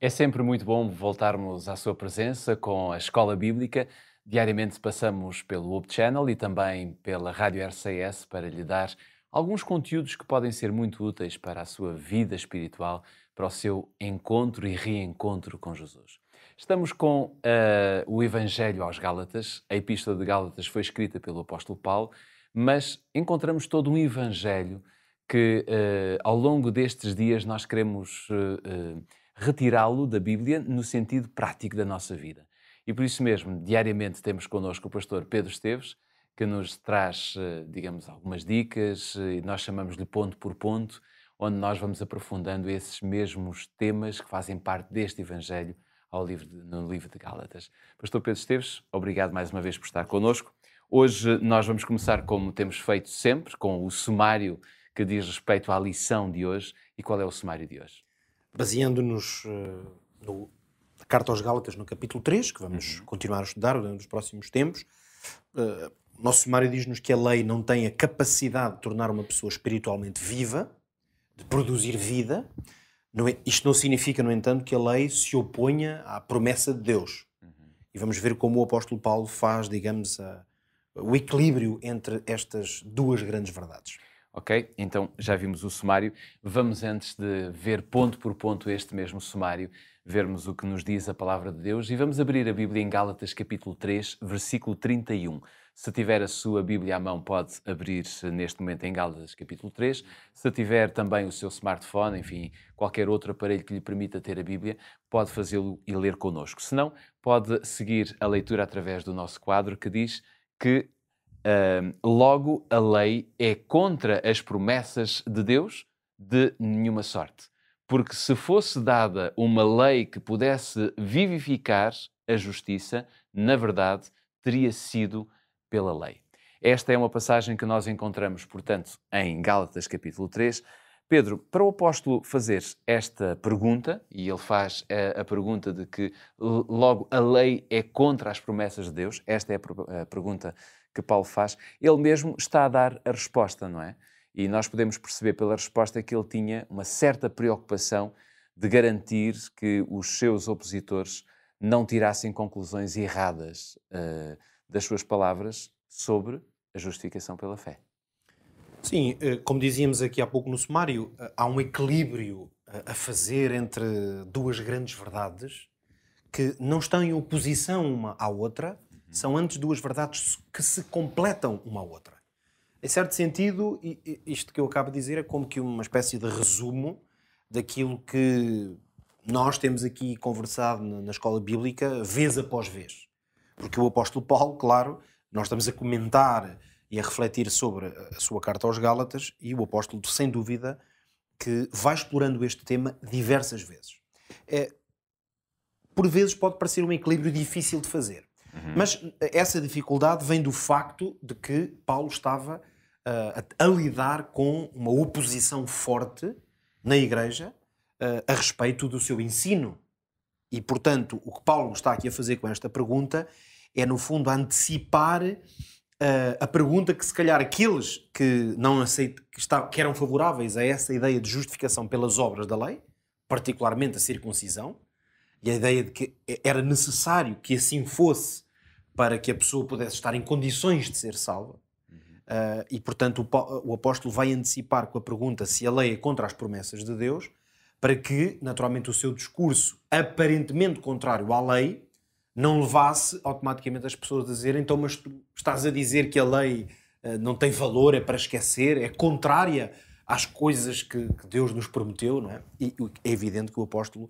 É sempre muito bom voltarmos à sua presença com a Escola Bíblica. Diariamente passamos pelo Hope Channel e também pela Rádio RCS para lhe dar alguns conteúdos que podem ser muito úteis para a sua vida espiritual, para o seu encontro e reencontro com Jesus. Estamos com o Evangelho aos Gálatas. A Epístola de Gálatas foi escrita pelo apóstolo Paulo, mas encontramos todo um Evangelho que ao longo destes dias nós queremos retirá-lo da Bíblia no sentido prático da nossa vida. E por isso mesmo, diariamente temos connosco o pastor Pedro Esteves, que nos traz, digamos, algumas dicas, e nós chamamos-lhe ponto por ponto, onde nós vamos aprofundando esses mesmos temas que fazem parte deste Evangelho no livro de Gálatas. Pastor Pedro Esteves, obrigado mais uma vez por estar connosco. Hoje nós vamos começar, como temos feito sempre, com o sumário que diz respeito à lição de hoje. E qual é o sumário de hoje? Baseando-nos na Carta aos Gálatas, no capítulo 3, que vamos continuar a estudar nos próximos tempos, o nosso sumário diz-nos que a lei não tem a capacidade de tornar uma pessoa espiritualmente viva, de produzir vida. Isto não significa, no entanto, que a lei se oponha à promessa de Deus. E vamos ver como o apóstolo Paulo faz, digamos, o equilíbrio entre estas duas grandes verdades. Ok, então já vimos o sumário. Vamos, antes de ver ponto por ponto este mesmo sumário, vermos o que nos diz a palavra de Deus e vamos abrir a Bíblia em Gálatas capítulo 3, versículo 31. Se tiver a sua Bíblia à mão, pode abrir neste momento em Gálatas capítulo 3. Se tiver também o seu smartphone, enfim, qualquer outro aparelho que lhe permita ter a Bíblia, pode fazê-lo e ler connosco. Se não, pode seguir a leitura através do nosso quadro que diz que logo, a lei é contra as promessas de Deus de nenhuma sorte. Porque se fosse dada uma lei que pudesse vivificar a justiça, na verdade, teria sido pela lei. Esta é uma passagem que nós encontramos, portanto, em Gálatas capítulo 3. Pedro, para o apóstolo fazer esta pergunta, e ele faz a pergunta de que logo a lei é contra as promessas de Deus, esta é a pergunta que Paulo faz, ele mesmo está a dar a resposta, não é? E nós podemos perceber pela resposta que ele tinha uma certa preocupação de garantir que os seus opositores não tirassem conclusões erradas das suas palavras sobre a justificação pela fé. Sim, como dizíamos aqui há pouco no sumário, há um equilíbrio a fazer entre duas grandes verdades que não estão em oposição uma à outra, são antes duas verdades que se completam uma à outra. Em certo sentido, isto que eu acabo de dizer é como que uma espécie de resumo daquilo que nós temos aqui conversado na escola bíblica, vez após vez. Porque o apóstolo Paulo, claro, nós estamos a comentar e a refletir sobre a sua carta aos Gálatas, e o apóstolo, sem dúvida, que vai explorando este tema diversas vezes. Por vezes pode parecer um equilíbrio difícil de fazer. Mas essa dificuldade vem do facto de que Paulo estava a lidar com uma oposição forte na igreja a respeito do seu ensino. E, portanto, o que Paulo está aqui a fazer com esta pergunta é, no fundo, antecipar a pergunta que, se calhar, aqueles que não aceitam, que eram favoráveis a essa ideia de justificação pelas obras da lei, particularmente a circuncisão, e a ideia de que era necessário que assim fosse para que a pessoa pudesse estar em condições de ser salva. E, portanto, o apóstolo vai antecipar com a pergunta se a lei é contra as promessas de Deus, para que, naturalmente, o seu discurso aparentemente contrário à lei não levasse automaticamente as pessoas a dizer: então, mas tu estás a dizer que a lei não tem valor, é para esquecer, é contrária às coisas que Deus nos prometeu, não é? E é evidente que o apóstolo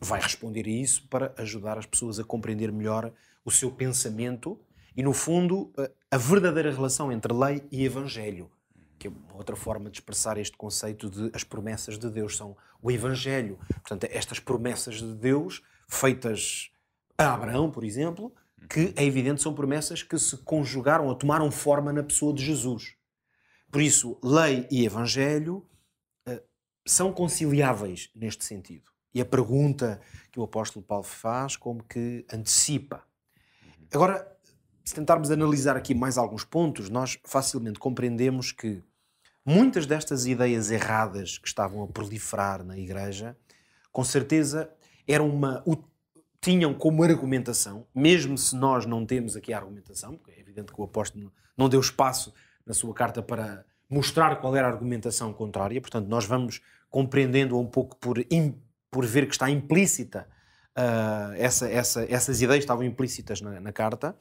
vai responder a isso para ajudar as pessoas a compreender melhor o seu pensamento e, no fundo, a verdadeira relação entre lei e evangelho, que é uma outra forma de expressar este conceito de as promessas de Deus são o evangelho. Portanto, estas promessas de Deus feitas a Abraão, por exemplo, que é evidente são promessas que se conjugaram ou tomaram forma na pessoa de Jesus. Por isso, lei e evangelho são conciliáveis neste sentido. E a pergunta que o apóstolo Paulo faz como que antecipa. Agora, se tentarmos analisar aqui mais alguns pontos, nós facilmente compreendemos que muitas destas ideias erradas que estavam a proliferar na igreja com certeza tinham como argumentação, mesmo se nós não temos aqui a argumentação, porque é evidente que o apóstolo não deu espaço na sua carta para mostrar qual era a argumentação contrária, portanto nós vamos compreendendo um pouco por ver que está implícita, essas ideias estavam implícitas na carta.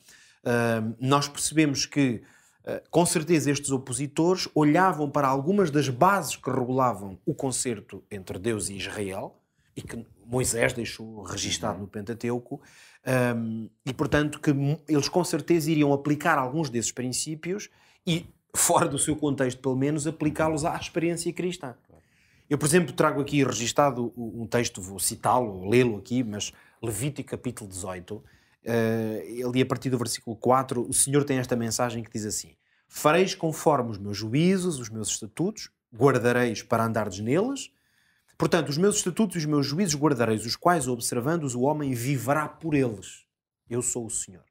Nós percebemos que, com certeza, estes opositores olhavam para algumas das bases que regulavam o concerto entre Deus e Israel, e que Moisés deixou registado no Pentateuco, e portanto que eles com certeza iriam aplicar alguns desses princípios e, fora do seu contexto pelo menos, aplicá-los à experiência cristã. Eu, por exemplo, trago aqui registado um texto, vou citá-lo, lê-lo aqui, mas Levítico capítulo 18, ali a partir do versículo 4, o Senhor tem esta mensagem que diz assim: fareis conforme os meus juízos, os meus estatutos, guardareis para andardes neles. Portanto, os meus estatutos e os meus juízos guardareis, os quais, observando-os, o homem viverá por eles. Eu sou o Senhor.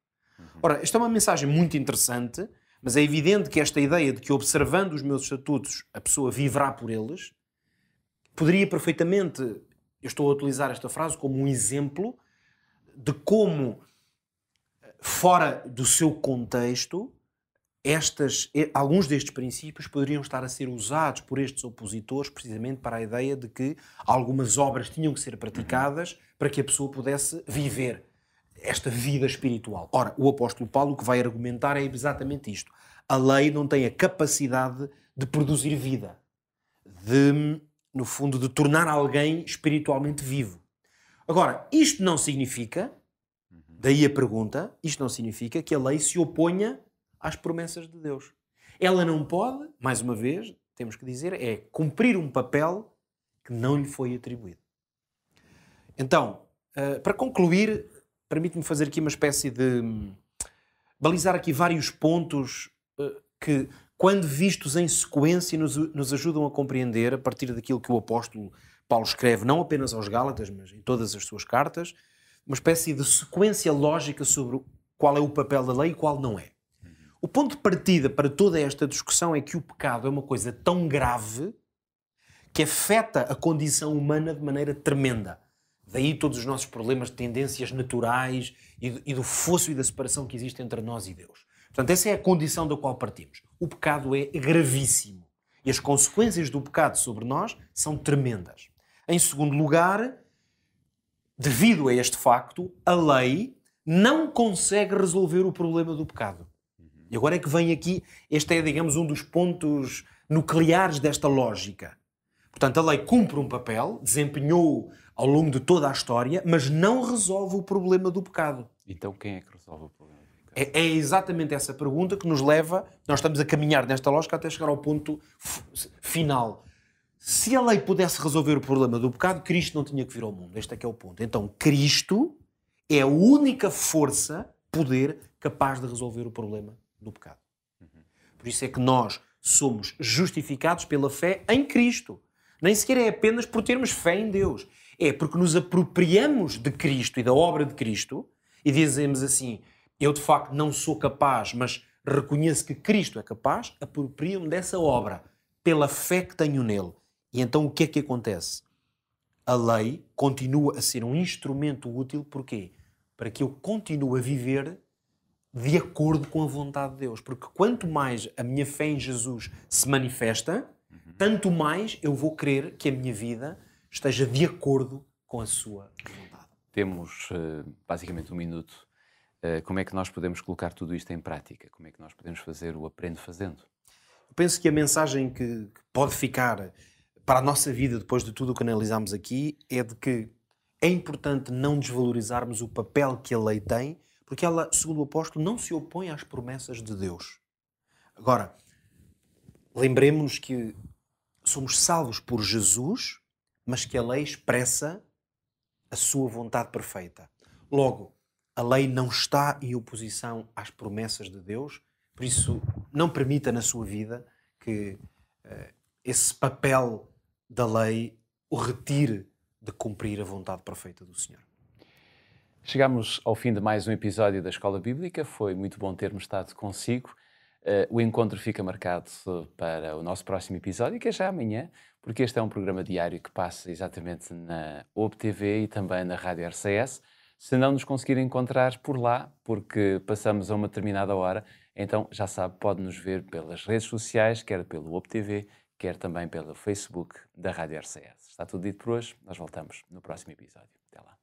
Ora, esta é uma mensagem muito interessante, mas é evidente que esta ideia de que, observando os meus estatutos, a pessoa viverá por eles, poderia perfeitamente, eu estou a utilizar esta frase como um exemplo de como, fora do seu contexto, alguns destes princípios poderiam estar a ser usados por estes opositores precisamente para a ideia de que algumas obras tinham que ser praticadas para que a pessoa pudesse viver esta vida espiritual. Ora, o apóstolo Paulo o que vai argumentar é exatamente isto. A lei não tem a capacidade de produzir vida, no fundo, de tornar alguém espiritualmente vivo. Agora, isto não significa, daí a pergunta, isto não significa que a lei se oponha às promessas de Deus. Ela não pode, mais uma vez, temos que dizer, é cumprir um papel que não lhe foi atribuído. Então, para concluir, permite-me fazer aqui uma espécie de balizar aqui vários pontos que, quando vistos em sequência, nos ajudam a compreender, a partir daquilo que o apóstolo Paulo escreve, não apenas aos Gálatas, mas em todas as suas cartas, uma espécie de sequência lógica sobre qual é o papel da lei e qual não é. O ponto de partida para toda esta discussão é que o pecado é uma coisa tão grave que afeta a condição humana de maneira tremenda. Daí todos os nossos problemas de tendências naturais e do fosso e da separação que existe entre nós e Deus. Portanto, essa é a condição da qual partimos. O pecado é gravíssimo. E as consequências do pecado sobre nós são tremendas. Em segundo lugar, devido a este facto, a lei não consegue resolver o problema do pecado. E agora é que vem aqui, este é, digamos, um dos pontos nucleares desta lógica. Portanto, a lei cumpre um papel, desempenhou ao longo de toda a história, mas não resolve o problema do pecado. Então quem é que resolve o problema do pecado? É exatamente essa pergunta que nos leva, nós estamos a caminhar nesta lógica até chegar ao ponto final. Se a lei pudesse resolver o problema do pecado, Cristo não tinha que vir ao mundo. Este é que é o ponto. Então, Cristo é a única força, poder, capaz de resolver o problema do pecado. Por isso é que nós somos justificados pela fé em Cristo. Nem sequer é apenas por termos fé em Deus. É porque nos apropriamos de Cristo e da obra de Cristo e dizemos assim: eu de facto não sou capaz, mas reconheço que Cristo é capaz, aproprio-me dessa obra pela fé que tenho nele. E então o que é que acontece? A lei continua a ser um instrumento útil, porquê? Para que eu continue a viver de acordo com a vontade de Deus. Porque quanto mais a minha fé em Jesus se manifesta, tanto mais eu vou querer que a minha vida esteja de acordo com a sua vontade. Temos basicamente um minuto. Como é que nós podemos colocar tudo isto em prática? Como é que nós podemos fazer o aprende fazendo? Eu penso que a mensagem que pode ficar para a nossa vida, depois de tudo o que analisámos aqui, é de que é importante não desvalorizarmos o papel que a lei tem, porque ela, segundo o apóstolo, não se opõe às promessas de Deus. Agora, lembremos-nos que somos salvos por Jesus, mas que a lei expressa a sua vontade perfeita. Logo, a lei não está em oposição às promessas de Deus, por isso não permita na sua vida que esse papel da lei o retire de cumprir a vontade perfeita do Senhor. Chegamos ao fim de mais um episódio da Escola Bíblica. Foi muito bom termos estado consigo. O encontro fica marcado para o nosso próximo episódio, que é já amanhã, porque este é um programa diário que passa exatamente na OBTV e também na Rádio RCS. Se não nos conseguir encontrar por lá, porque passamos a uma determinada hora, então já sabe, pode nos ver pelas redes sociais, quer pelo OBTV, quer também pelo Facebook da Rádio RCS. Está tudo dito por hoje, nós voltamos no próximo episódio. Até lá.